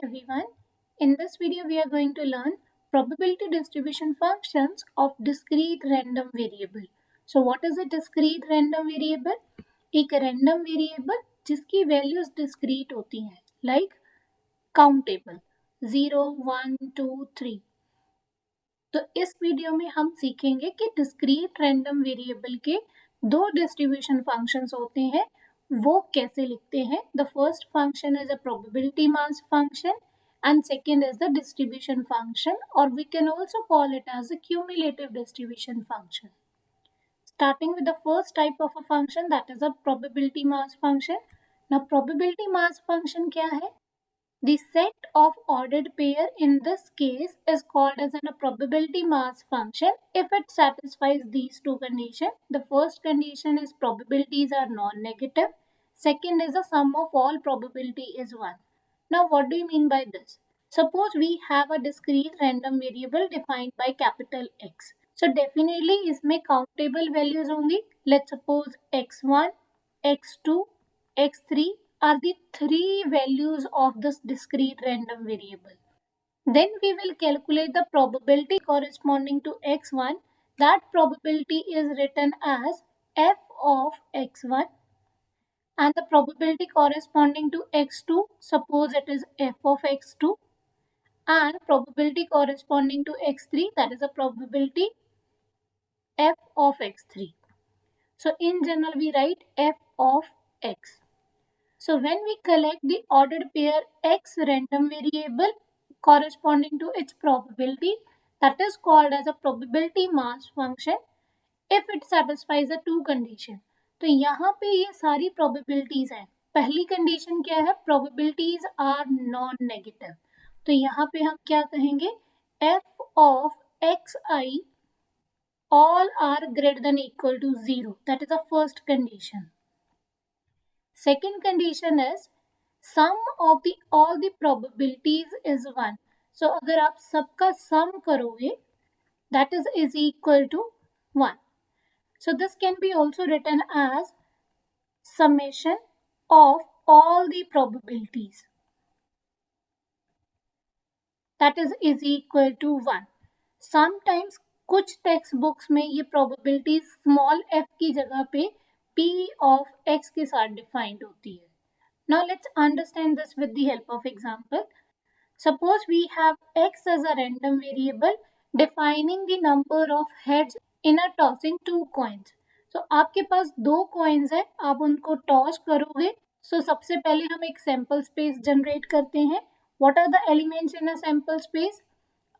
everyone. In this video we are going to learn probability distribution functions of discrete random variable. So what is a discrete random variable? एक random variable जिसकी values discrete होती हैं like countable 0, 1, 2, 3. तो इस video में हम सीखेंगे कि डिस्क्रीट रैंडम वेरिएबल के दो डिस्ट्रीब्यूशन फंक्शंस होते हैं वो कैसे लिखते हैं. The first function is a probability mass function and second is the distribution function, or we can also call it as a cumulative distribution function. Starting with the first type of a function, that is a probability mass function. Now probability mass function क्या है? The set of ordered pair in this case is called as a probability mass function if it satisfies these two conditions. The first condition is probabilities are non-negative. Second is the sum of all probability is 1. Now what do you mean by this? Suppose we have a discrete random variable defined by capital X. So definitely इसमें countable values होंगी. Let's suppose x1, x2, x3 are the three values of this discrete random variable. Then we will calculate the probability corresponding to x1. That probability is written as f of x1. And the probability corresponding to x2, suppose it is f of x2, and probability corresponding to x3, that is a probability f of x3. So in general we write f of x. So when we collect the ordered pair x random variable corresponding to its probability, that is called as a probability mass function if it satisfies the two condition. तो यहाँ पे ये सारी probabilities हैं. पहली condition क्या है? Probabilities are non-negative. तो यहाँ पे हम क्या कहेंगे? f of xi all are greater than equal to 0. That is the first condition. Second condition is sum of the all the probabilities is 1. So अगर आप सबका sum करोगे, that is equal to 1. So this can be also written as summation of all the probabilities. That is equal to 1. Sometimes कुछ text books में ये probabilities small f की जगह पे p of x के साथ defined होती है. Now let's understand this with the help of example. Suppose we have x as a random variable defining the number of heads in a tossing two coins. So आपके पास दो coins है, आप उनको toss करोगे. So सबसे पहले हम एक sample space generate करते हैं. What are the elements in a sample space?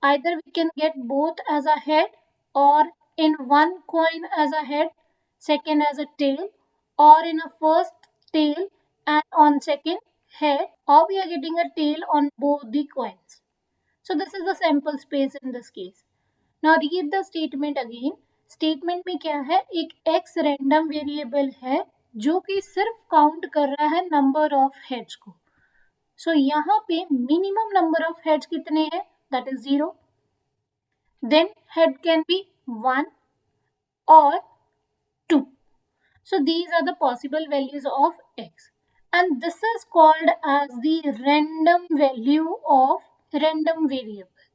Either we can get both as a head, or in one coin as a head, second as a tail, or in a first tail and on second head, or we are getting a tail on both the coins. So this is the sample space in this case. Now read the statement again. Statement में क्या है? एक x random variable है जो कि सिर्फ count कर रहा है नंबर ऑफ हेड्स को. सो यहाँ पे मिनिमम नंबर ऑफ हेड्स कितने हैं? That is 0. Then head can be 1 और 2. So these are the possible values of x, and this is called as the random value of random variable.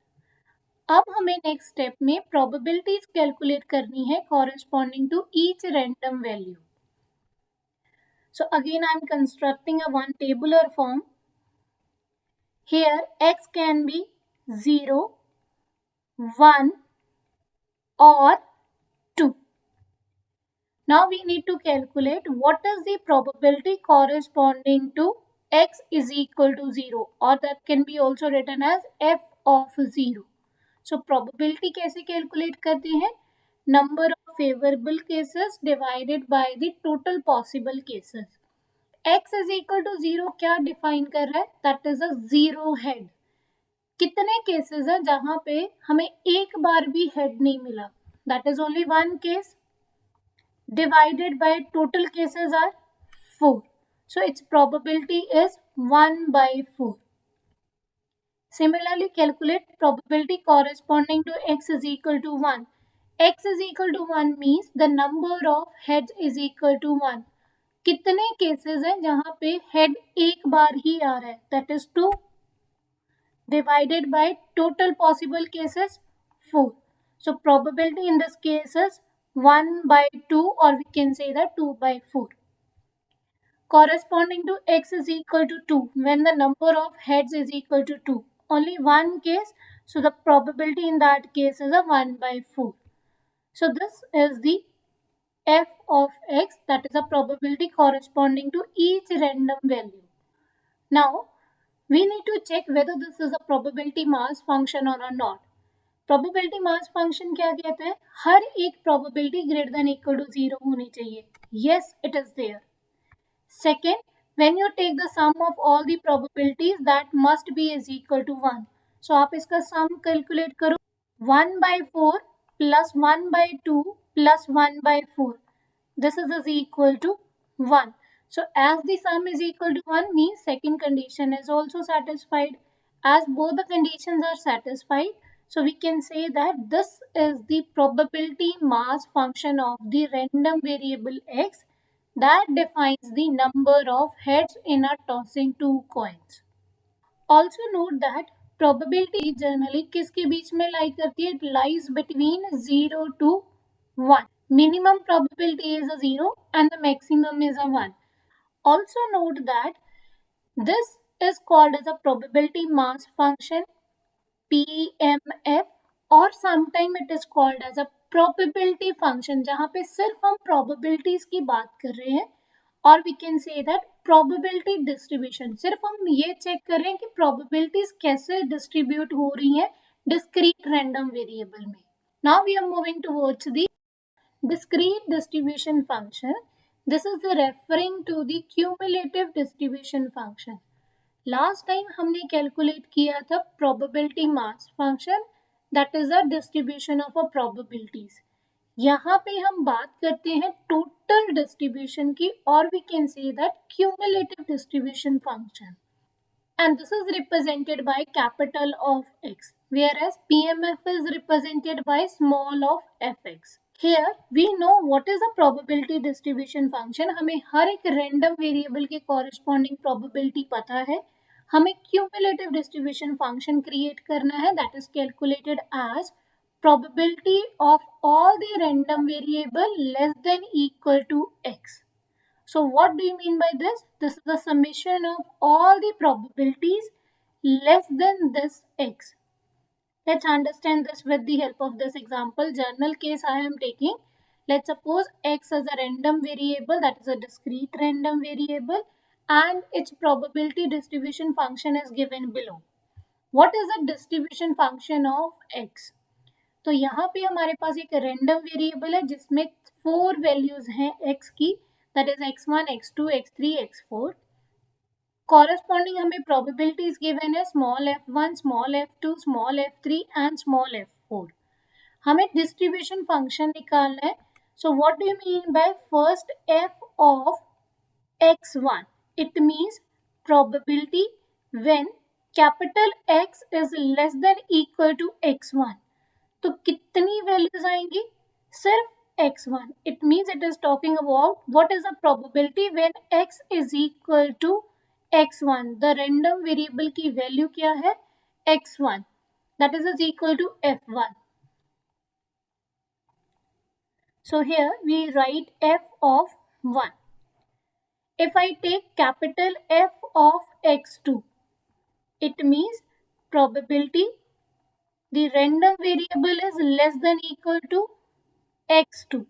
अब हमें next step में probabilities calculate करनी है corresponding to each random value. So again I am constructing a one tabular form. Here x can be 0, 1 or 2. Now we need to calculate what is the probability corresponding to x is equal to 0, or that can be also written as f of 0. So probability कैसे calculate करते हैं? Number of favorable cases divided by the total possible cases. x is equal to 0 क्या define कर रहा है? That is a zero head. कितने cases हैं जहाँ पे हमें एक बार भी head नहीं मिला? That is only one case. Divided by total cases are 4. So its probability is 1 by 4. Similarly, calculate probability corresponding to x is equal to 1. X is equal to 1 means the number of heads is equal to 1. कितने cases हैं जहाँ पे head एक बार ही आ रहा है? That is 2. divided by total possible cases 4. So probability in this case is 1 by 2, or we can say that 2 by 4. Corresponding to x is equal to 2 when the number of heads is equal to 2. Only one case, so the probability in that case is a 1 by 4. So this is the f of x, that is a probability corresponding to each random value. Now we need to check whether this is a probability mass function or not. Probability mass function क्या कहता है? हर एक probability greater than equal to 0 होनी चाहिए. Yes, it is there. Second, when you take the sum of all the probabilities, that must be is equal to 1. So आप इसका sum calculate करो. 1 by 4 plus 1 by 2 plus 1 by 4. This is equal to 1. So as the sum is equal to 1 means second condition is also satisfied. As both the conditions are satisfied, so we can say that this is the probability mass function of the random variable x that defines the number of heads in a tossing two coins. Also note that probability generally किसके बीच में lie करती है? It lies between 0 to 1. Minimum probability is a 0 and the maximum is a 1. Also note that this is called as a probability mass function, PMF, और sometime it is called as a probability function जहाँ पे सिर्फ हम probabilities की बात कर रहे हैं, और we can say that probability distribution, सिर्फ हम ये चेक कर रहे हैं कि probabilities कैसे distribute हो रही हैं discrete random variable में. Now we are moving towards the discrete distribution function. This is the referring to the cumulative distribution function. Last time हमने कैलकुलेट किया था probability mass function, that is a distribution of a probabilities. यहाँ पे हम बात करते हैं total distribution की, और we can say that cumulative distribution function, and this is represented by capital of X, whereas PMF is represented by small of fx. Here we know what is a probability distribution function. हमें हर एक random variable के corresponding probability पता है. हमें cumulative distribution function create करना है, that is calculated as probability of all the random variable less than equal to x. So what do you mean by this? This is the summation of all the probabilities less than this x. Let's understand this with the help of this example. Journal case I am taking. Let's suppose x is a random variable, that is a discrete random variable, and its probability distribution function is given below. What is the distribution function of x? तो यहाँ पे हमारे पास एक random variable है जिसमें 4 values हैं x की, that is x1, x2, x3, x4. Corresponding हमें probabilities given है small f1, small f2, small f3 and small f4. हमें distribution function निकालना है. So what do you mean by first f of x1? It means probability when capital X is less than equal to x1. तो कितनी values आएंगी? सिर्फ x1. It means it is talking about what is the probability when x is equal to x1. The random variable की value क्या है? x1. That is equal to f1. So here we write f of 1. If I take capital F of x2, it means probability the random variable is less than equal to x2.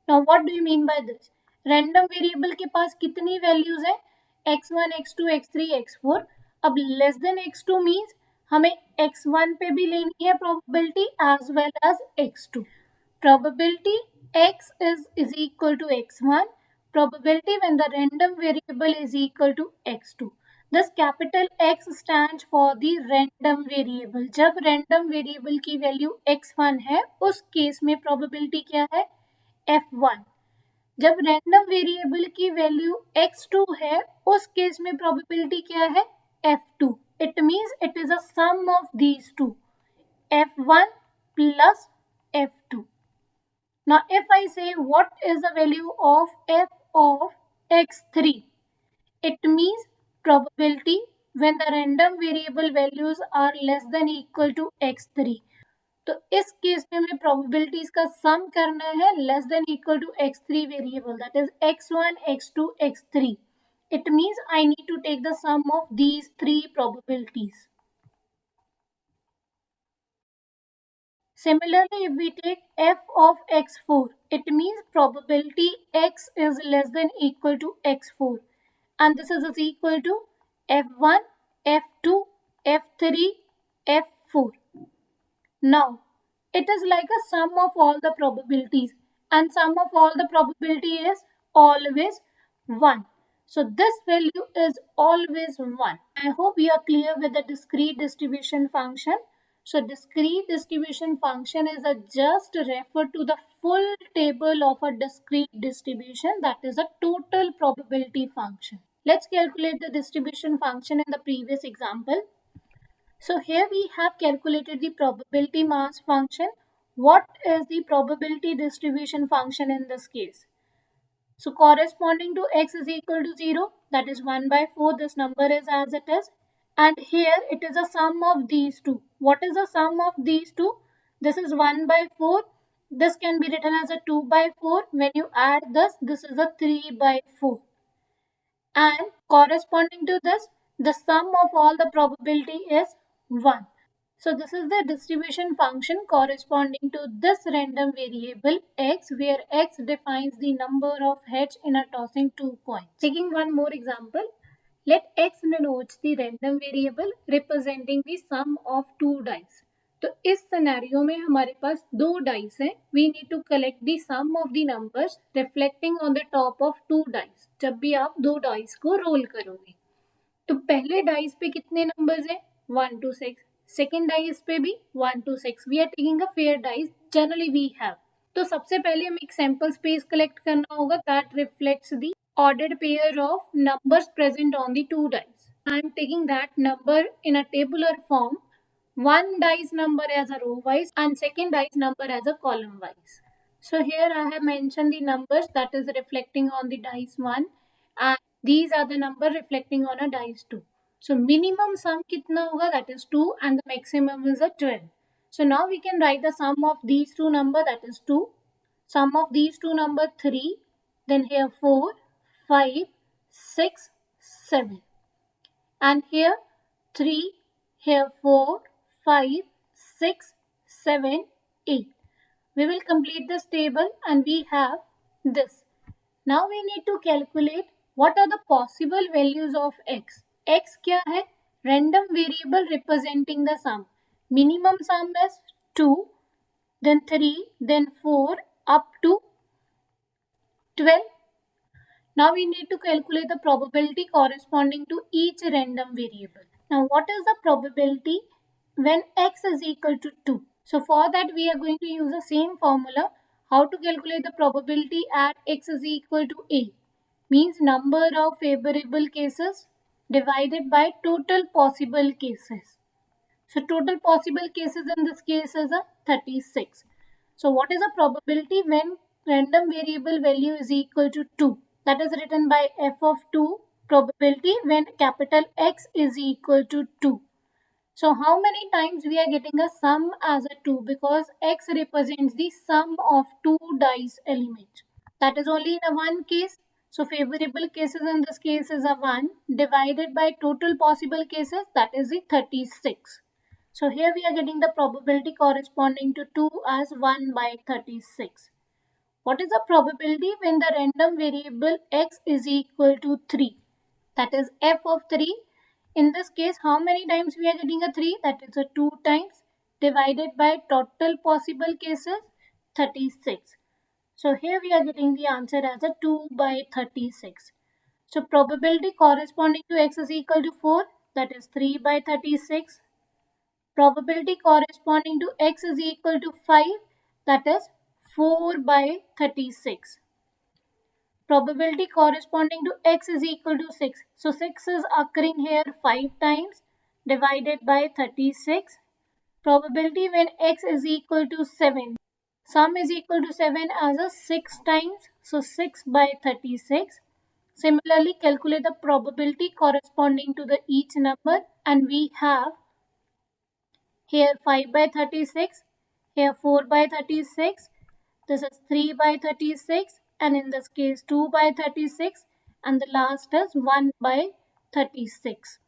Now what do you mean by this? Random variable के पास कितनी values है? x1, x2, x3, x4. अब less than x2 means हमें x1 पे भी लेनी है probability as well as x2. Probability x is equal to x1. Probability when the random variable is equal to x2. Thus capital X stands for the random variable. जब random variable की value x1 है उस case में probability क्या है? f1. जब random variable की value x2 है उस केस में probability क्या है? f2. It means it is a sum of these two, f1 plus f2. Now if I say what is the value of f of x3, it means probability when the random variable values are less than equal to x3. तो इस case में हमें probabilities का sum करना है less than equal to x3 variable, that is x1, x2, x3. It means I need to take the sum of these three probabilities. Similarly, if we take f of x4, it means probability x is less than equal to x4, and this is equal to f1, f2, f3, f4. Now, it is like a sum of all the probabilities, and sum of all the probability is always 1. So this value is always 1. I hope you are clear with the discrete distribution function. So discrete distribution function is a just refer to the full table of a discrete distribution, that is a total probability function. Let's calculate the distribution function in the previous example. So here we have calculated the probability mass function. What is the probability distribution function in this case? So corresponding to x is equal to 0, that is 1 by 4, this number is as it is. And here it is a sum of these two. What is the sum of these two? This is 1 by 4. This can be written as a 2 by 4. When you add this is a 3 by 4. And corresponding to this, the sum of all the probability is 1. So this is the distribution function corresponding to this random variable x, where x defines the number of heads in a tossing two coins. Taking one more example, let x denotes the random variable representing the sum of two dice. तो इस scenario में हमारे पास दो dice हैं. We need to collect the sum of the numbers reflecting on the top of two dice. जब भी आप दो डाइस को रोल करोगे तो पहले डाइस पे कितने नंबर्स हैं? 1 to 6. सेकेंड डाइस पे भी 1 to 6. We are taking a fair dice, generally we have. तो सबसे पहले हमें एक सैंपल स्पेस कलेक्ट करना होगा that reflects the ordered pair of numbers present on the two dice. I am taking that number in a tabular form. One dice number as a row wise and second dice number as a column wise. So here I have mentioned the numbers that is reflecting on the dice 1 and these are the number reflecting on a dice 2. So minimum sum kitna hoga, that is 2, and the maximum is a 12. So now we can write the sum of these two number, that is 2. Sum of these two number 3. Then here 4, 5, 6, 7. And here 3, here 4, 5, 6, 7, 8. We will complete this table and we have this. Now we need to calculate what are the possible values of x. X क्या है? Random variable representing the sum. Minimum sum is 2, then 3, then 4 up to 12. Now we need to calculate the probability corresponding to each random variable. Now what is the probability when x is equal to 2? So for that we are going to use the same formula. How to calculate the probability at x is equal to a? Means number of favorable cases divided by total possible cases. So total possible cases in this case is a 36. So what is the probability when random variable value is equal to 2? That is written by f of 2, probability when capital X is equal to 2. So how many times we are getting a sum as a 2? Because X represents the sum of two dice elements. That is only in a one case. So favorable cases in this case is a 1 divided by total possible cases, that is the 36. So here we are getting the probability corresponding to 2 as 1 by 36. What is the probability when the random variable x is equal to 3? That is f of 3. In this case, how many times we are getting a 3? That is a 2 times divided by total possible cases, 36. So here we are getting the answer as a 2 by 36. So probability corresponding to x is equal to 4, that is 3 by 36. Probability corresponding to x is equal to 5, that is 4 by 36. Probability corresponding to x is equal to 6. So 6 is occurring here 5 times divided by 36. Probability when x is equal to 7. Sum is equal to 7 as a 6 times. So 6 by 36. Similarly, calculate the probability corresponding to the each number, and we have here 5 by 36, here 4 by 36, this is 3 by 36, and in this case 2 by 36, and the last is 1 by 36.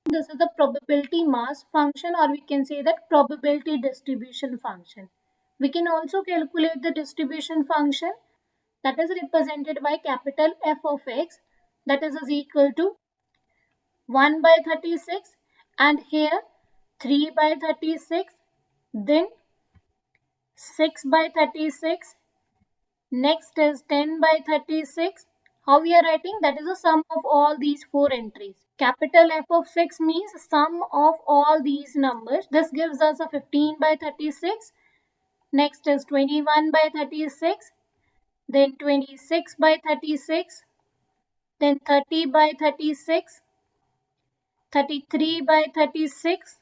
This is the probability mass function, or we can say that probability distribution function. We can also calculate the distribution function that is represented by capital F of x, that is equal to 1 by 36, and here 3 by 36, then 6 by 36, next is 10 by 36. How we are writing? That is the sum of all these four entries. Capital F of 6 means sum of all these numbers. This gives us a 15 by 36. Next is 21 by 36. Then 26 by 36. Then 30 by 36. 33 by 36.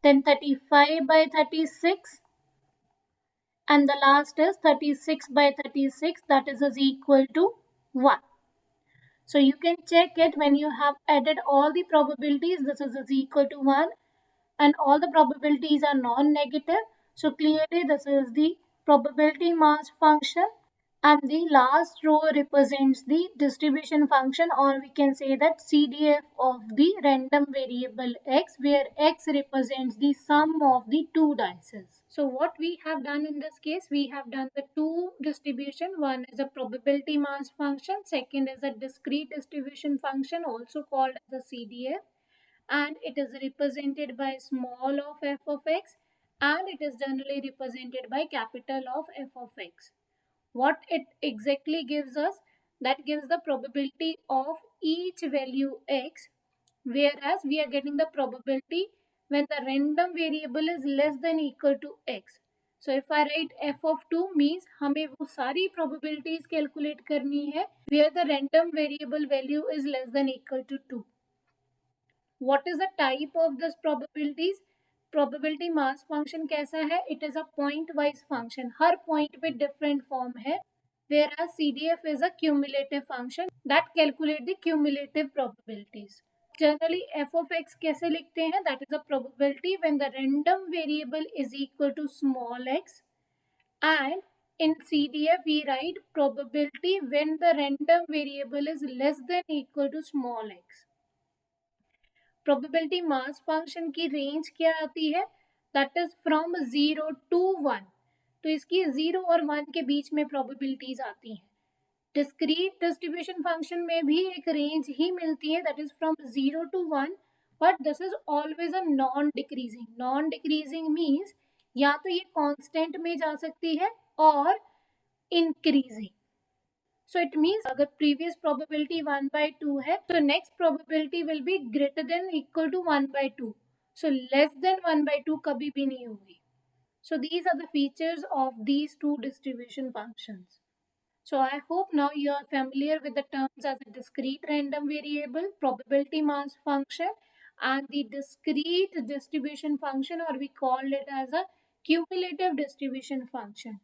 Then 35 by 36. And the last is 36 by 36, that is equal to 1. So you can check it when you have added all the probabilities, this is equal to 1, and all the probabilities are non-negative. So clearly this is the probability mass function, and the last row represents the distribution function, or we can say that CDF of the random variable x, where x represents the sum of the two dices. So what we have done in this case, we have done the two distribution. One is a probability mass function, second is a discrete distribution function, also called as a CDF, and it is represented by small of f of x, and it is generally represented by capital of f of x. What it exactly gives us? That gives the probability of each value x, whereas we are getting the probability when the random variable is less than equal to x. So if I write f of 2 means हमें वो सारी probabilities calculate करनी है where the random variable value is less than equal to 2. What is the type of this probabilities? Probability mass function कैसा है? It is a point wise function. Her point पे different form है. Whereas CDF is a cumulative function that calculate the cumulative probabilities. Generally f of x कैसे लिखते हैं? That is a probability when the random variable is equal to small x, and in CDF we write probability when the random variable is less than equal to small x. Probability mass function की range क्या आती है? That is from 0 to 1. तो इसकी 0 और 1 के बीच में probabilities आती हैं. डिस्क्रीट डिस्ट्रीब्यूशन फंक्शन में भी एक रेंज ही मिलती है, that is from 0 to 1, but this is always a non decreasing. Non decreasing means या तो ये कांस्टेंट में जा सकती है और इंक्रीजिंग. So it means अगर previous probability 1 by 2 है, तो next probability will be greater than equal to 1 by 2. So less than 1 by 2 कभी भी नहीं होगी. So these are the features of these two distribution functions. So I hope now you are familiar with the terms as a discrete random variable, probability mass function, and the discrete distribution function, or we call it as a cumulative distribution function.